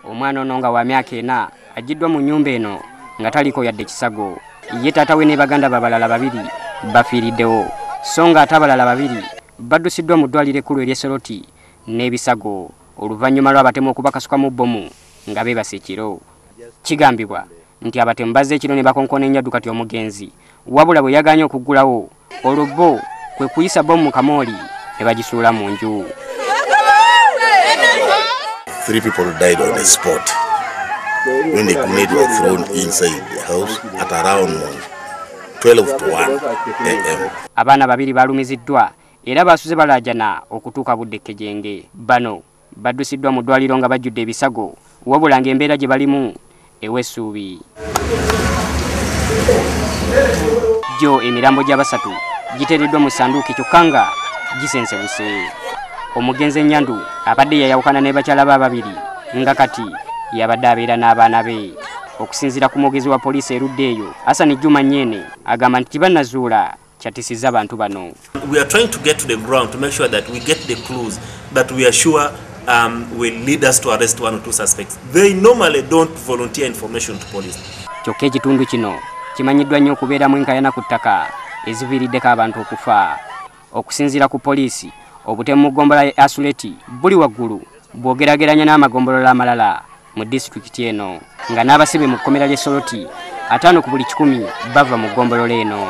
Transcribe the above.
Omwana ono nga wa myaka 4 ajiddwa mu nnyumba eno nga taliko yadde kisago. Ye taata we ne baganda babalala 2 bafiiriddewo, so nga ate abalala 2 baddusiddwa mu ddwaliro ekkulu ery'Essoloti n'ebisago oluvannyuma lw'abatemu okubakasuka mu bbomu nga beebase ekiro. Kigambibwa nti abatemu bazze ekiro ne bakonkona ennyaddu kati omugenzi, wabula bwe yagaanye okuggulawo olubbo kwe kuyisa bbomu mu kamooli ne bagisuula mu nju. 3 people died on the spot when the grenade was thrown inside the house at around 12 to 1 a.m. Abaana 2 balumiziddwa era basuze balajana okutuuka budde Kejenge. Bano baddusiddwa mu ddwaliro nga bajjudde ebisago, wabula ng'embeera gye balimu ew'essuubi. Jo emirambo gy'abasatu giteereddwa mu ssanduuki kyokka nga gisensebuse. Omugenzi Ennyandu abadde yayawukana ne bakyala ba 2 nga kati yabadde abeera n'abaana be. Okusinziira ku mwogezi wa poliisi erudde eyo, Hassan Juma Nyene agamba nti bannazuula kyatisizza abantu bano. We are trying to get to the ground to make sure that we get the clues that we are sure will lead us to arrest 1 or 2 suspects. They normally don't volunteer information to police. Kyokka ekitundu kino kimanyiddwa nnyo okubeeramu enkayana ku ttaka eziviiriddeko abantu okufa. Okusinziira ku poliisi, obutemu mu ggombola ya Asuleti buli waggulu bw'ogerageranya n'amagombolola amalala mu disitulikiti eno, nga n'abasibe mu kkomera ly'Essoloti 5 ku buli 100 bava mu ggombolola eno.